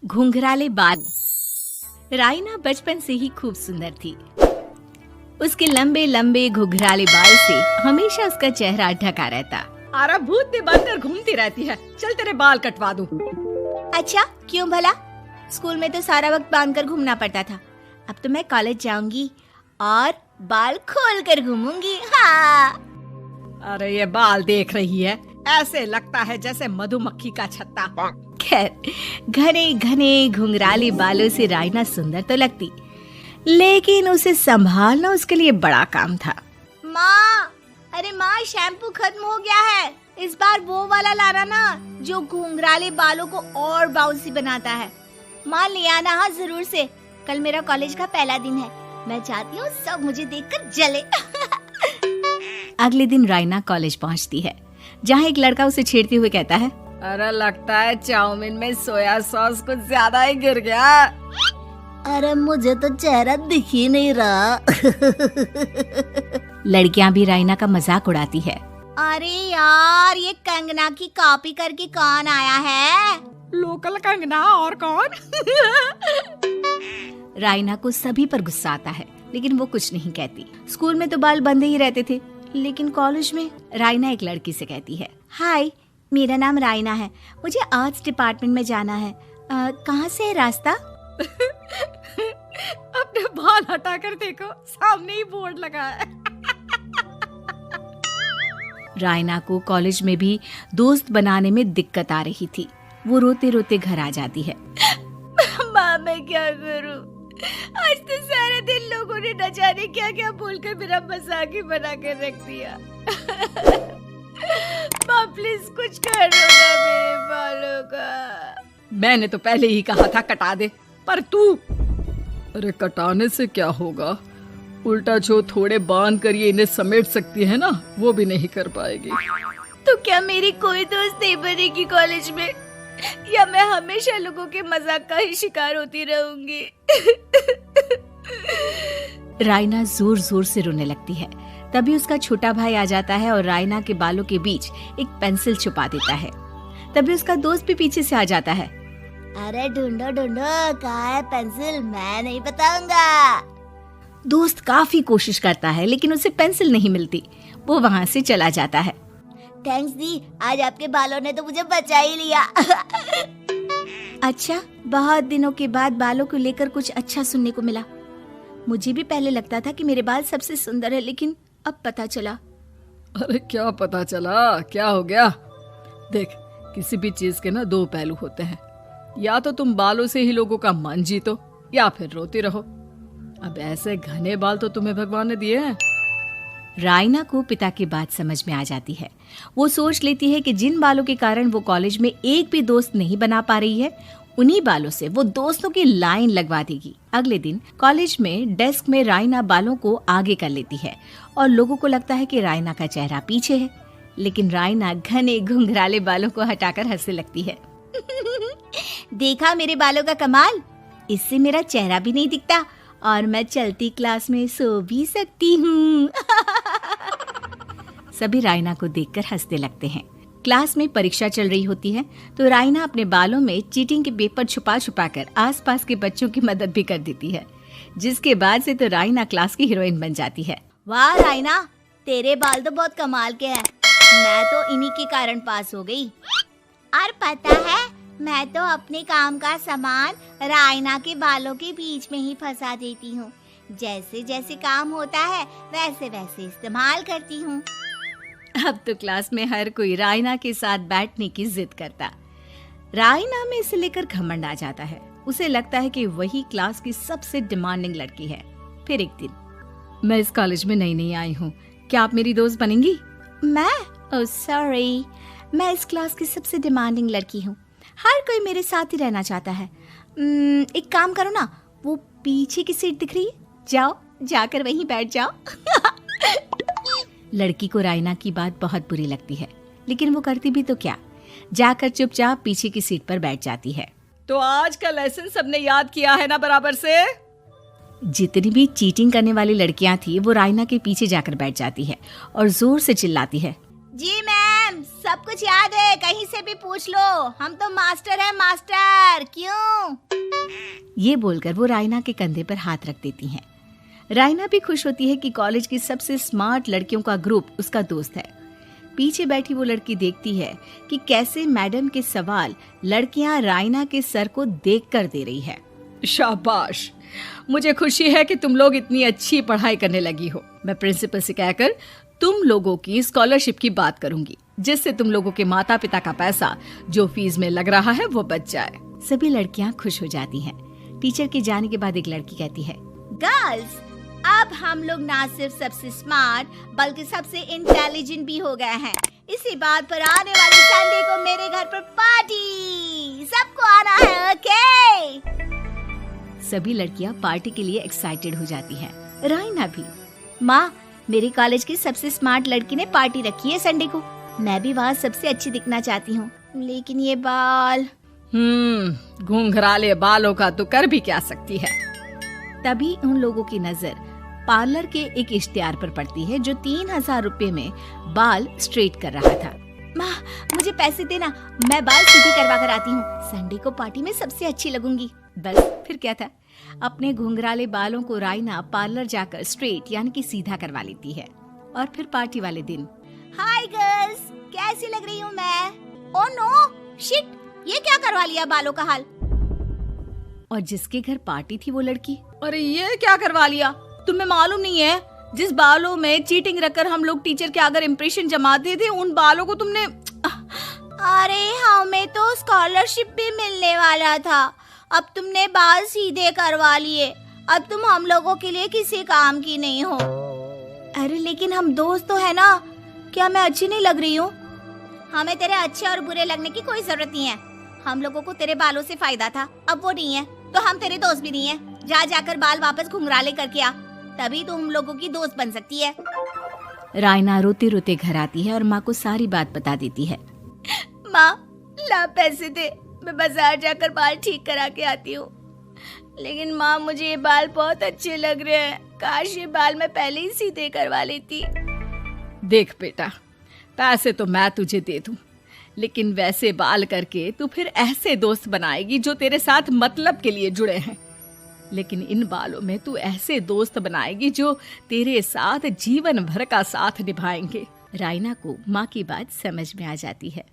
घुंघराले बाल। राइना बचपन से ही खूब सुंदर थी। उसके लंबे लंबे घुंघराले बाल से हमेशा उसका चेहरा ढका रहता। अरे भूतनी बनकर घूमती रहती है, चल तेरे बाल कटवा दूं। अच्छा, क्यों भला? स्कूल में तो सारा वक्त बांधकर घूमना पड़ता था। अब तो मैं कॉलेज जाऊंगी और बाल खोल कर घूमूंगी। हाँ। अरे ये बाल देख रही है, ऐसे लगता है जैसे मधुमक्खी का छत्ता। खैर, घने घने घुंघराले बालों से राइना सुंदर तो लगती, लेकिन उसे संभालना उसके लिए बड़ा काम था। माँ, अरे माँ, शैम्पू खत्म हो गया है। इस बार वो वाला लाना ना, जो घुंघराले बालों को और बाउंसी बनाता है। माँ ले आना, हाँ जरूर से। कल मेरा कॉलेज का पहला दिन है। मैं चाहती हूँ सब मुझे देखकर जले। अगले दिन राइना कॉलेज पहुँचती है, जहाँ एक लड़का उसे छेड़ते हुए कहता है, अरे लगता है चाउमीन में सोया सॉस कुछ ज्यादा ही गिर गया। अरे मुझे तो चेहरा दिख ही नहीं रहा। लड़कियां भी राइना का मजाक उड़ाती है। अरे यार, ये कंगना की कॉपी करके कौन आया है? लोकल कंगना, और कौन? राइना को सभी पर गुस्सा आता है, लेकिन वो कुछ नहीं कहती। स्कूल में तो बाल बंधे ही रहते थे, लेकिन कॉलेज में राइना एक लड़की से कहती है, हाय, मेरा नाम राइना है, मुझे आर्ट्स डिपार्टमेंट में जाना है। कहाँ से है रास्ता? अपने बाल हटाकर देखो, सामने ही बोर्ड लगा है। राइना को कॉलेज में भी दोस्त बनाने में दिक्कत आ रही थी। वो रोते रोते घर आ जाती है। माँ, मैं क्या करूं? आज तो सारा दिन लोगों ने न जाने क्या क्या बोलकर मेरा मजाक ही बना कर रख दिया। माँ प्लीज कुछ कर दो ना मेरे बालों का। मैंने तो पहले ही कहा था कटा दे, पर तू। अरे कटाने से क्या होगा, उल्टा जो थोड़े बांध कर ये इन्हें समेट सकती है ना, वो भी नहीं कर पाएगी। तो क्या मेरी कोई दोस्त नहीं बनेगी कॉलेज में, या मैं हमेशा लोगों के मजाक का ही शिकार होती रहूंगी? राइना जोर जोर से रोने लगती है। तभी उसका छोटा भाई आ जाता है और राइना के बालों के बीच एक पेंसिल छुपा देता है। तभी उसका दोस्त भी पीछे से आ जाता है। अरे ढूंढो ढूंढो, कहाँ है पेंसिल? मैं नहीं बताऊंगा। दोस्त काफी कोशिश करता है, लेकिन उसे पेंसिल नहीं मिलती। वो वहाँ से चला जाता है। थैंक्स दी, आज आपके बालों ने तो मुझे बचा ही लिया। अच्छा, बहुत दिनों के बाद बालों को लेकर कुछ अच्छा सुनने को मिला। मुझे भी पहले लगता था कि मेरे बाल सबसे सुंदर है, लेकिन अब पता चला। अरे क्या पता चला, क्या हो गया? देख, किसी भी चीज के ना दो पहलू होते हैं। या तो तुम बालों से ही लोगों का मन जीतो, या फिर रोती रहो। अब ऐसे घने बाल तो तुम्हें भगवान ने दिए हैं। राइना को पिता की बात समझ में आ जाती है। वो सोच लेती है कि जिन बालों के कारण वो कॉलेज में एक भी दोस्त नहीं बना पा रही है, उन्हीं बालों से वो दोस्तों की लाइन लगवा देगी। अगले दिन कॉलेज में डेस्क में राइना बालों को आगे कर लेती है और लोगों को लगता है कि राइना का चेहरा पीछे है, लेकिन राइना घने घुंघराले बालों को हटाकर हंसने लगती है। देखा मेरे बालों का कमाल, इससे मेरा चेहरा भी नहीं दिखता और मैं चलती क्लास में सो भी सकती हूँ। सभी राइना को देखकर हंसने लगते हैं। क्लास में परीक्षा चल रही होती है, तो राइना अपने बालों में चीटिंग के पेपर छुपा छुपा कर आसपास के बच्चों की मदद भी कर देती है, जिसके बाद से तो राइना क्लास की हीरोइन बन जाती है। वाह राइना, तेरे बाल तो बहुत कमाल के हैं। मैं तो इन्हीं के कारण पास हो गई। और पता है, मैं तो अपने काम का सामान राइना के बालों के बीच में ही फंसा देती हूँ। जैसे जैसे काम होता है वैसे वैसे इस्तेमाल करती हूँ। अब तो क्लास में हर कोई राइना के साथ बैठने की जिद करता। राइना में इसे लेकर घमंड आ जाता है। उसे लगता है कि वही क्लास की सबसे डिमांडिंग लड़की है। फिर एक दिन, मैं इस कॉलेज में नई नई आई हूँ, क्या आप मेरी दोस्त बनेंगी? मैं? ओह सॉरी, मैं इस क्लास की सबसे डिमांडिंग लड़की हूँ। हर कोई मेरे साथ ही रहना चाहता है। एक काम करो ना, वो पीछे की सीट दिख रही है, जाओ जाकर वहीं बैठ जाओ। लड़की को राइना की बात बहुत बुरी लगती है, लेकिन वो करती भी तो क्या, जाकर चुपचाप पीछे की सीट पर बैठ जाती है। तो आज का लेसन सबने याद किया है ना बराबर से? जितनी भी चीटिंग करने वाली लड़कियां थी, वो राइना के पीछे जाकर बैठ जाती है और जोर से चिल्लाती है, जी मैम, सब कुछ याद है, कहीं से भी पूछ लो, हम तो मास्टर हैं मास्टर। क्यों? ये बोलकर वो रायना के कंधे पर हाथ रख देती हैं। रायना भी खुश होती है कि कॉलेज की सबसे स्मार्ट लड़कियों का ग्रुप उसका दोस्त है। पीछे बैठी वो लड़की देखती है कि कैसे मैडम के सवाल लड़कियां रायना के सर को देखकर दे रही है। शाबाश, मुझे खुशी है कि तुम लोग इतनी अच्छी पढ़ाई करने लगी हो। मैं प्रिंसिपल से कहकर तुम लोगों की स्कॉलरशिप की बात करूंगी, जिससे तुम लोगों के माता पिता का पैसा जो फीस में लग रहा है वो बच जाए। सभी लड़कियां खुश हो जाती हैं। टीचर के जाने के बाद एक लड़की कहती है, गर्ल्स, अब हम लोग ना सिर्फ सबसे स्मार्ट बल्कि सबसे इंटेलिजेंट भी हो गए हैं। इसी बात पर आने वाले संडे को मेरे घर पर पार्टी, सबको आना है, ओके? सभी लड़कियां पार्टी के लिए एक्साइटेड हो जाती हैं। रायना भी। माँ, मेरे कॉलेज की सबसे स्मार्ट लड़की ने पार्टी रखी है संडे को। मैं भी वहाँ सबसे अच्छी दिखना चाहती हूँ, लेकिन ये बाल। घुंघराले बालों का तो कर भी क्या सकती है। तभी उन लोगों की नजर पार्लर के एक इश्तिहार पर पड़ती है जो 3000 रुपए में बाल स्ट्रेट कर रहा था। माँ, मुझे पैसे देना, मैं बाल सीधी करवा कर आती हूँ, संडे को पार्टी में सबसे अच्छी लगूंगी। बस फिर क्या था, अपने घुंघराले बालों को रायना पार्लर जाकर स्ट्रेट यानी कि सीधा करवा लेती है। और फिर पार्टी वाले दिन, हाय गर्ल्स, कैसी लग रही हूँ मैं? ओह नो, शिट, ये क्या करवा लिया बालों का हाल? और जिसके घर पार्टी थी वो लड़की, अरे ये क्या करवा लिया? तुम्हें मालूम नहीं है, जिस बालों में चीटिंग रखकर हम लोग टीचर के अगर इम्प्रेशन जमाते थे, उन बालों को तुमने। अरे हमें तो स्कॉलरशिप भी मिलने वाला था, अब तुमने बाल सीधे करवा लिए, अब तुम हम लोगों के लिए किसी काम की नहीं हो। अरे लेकिन हम दोस्त तो है ना, क्या मैं अच्छी नहीं लग रही हूँ? हमें तेरे अच्छे और बुरे लगने की कोई जरूरत नहीं है। हम लोगों को तेरे बालों से फायदा था, अब वो नहीं है, तो हम तेरे दोस्त भी नहीं है। जा जाकर बाल वापस घुंघराले करके आ, तभी तो हम लोगों की दोस्त बन सकती है। रायना रोते रोते घर आती है और माँ को सारी बात बता देती है। माँ, ला पैसे दे, मैं बाजार जाकर बाल ठीक करा के आती हूँ। लेकिन माँ, मुझे ये बाल बहुत अच्छे लग रहे हैं, काश ये बाल मैं पहले ही सीधे करवा लेती। देख बेटा, पैसे तो मैं तुझे दे दूं, लेकिन वैसे बाल करके तू फिर ऐसे दोस्त बनाएगी जो तेरे साथ मतलब के लिए जुड़े हैं। लेकिन इन बालों में तू ऐसे दोस्त बनाएगी जो तेरे साथ जीवन भर का साथ निभाएंगे। रायना को माँ की बात समझ में आ जाती है।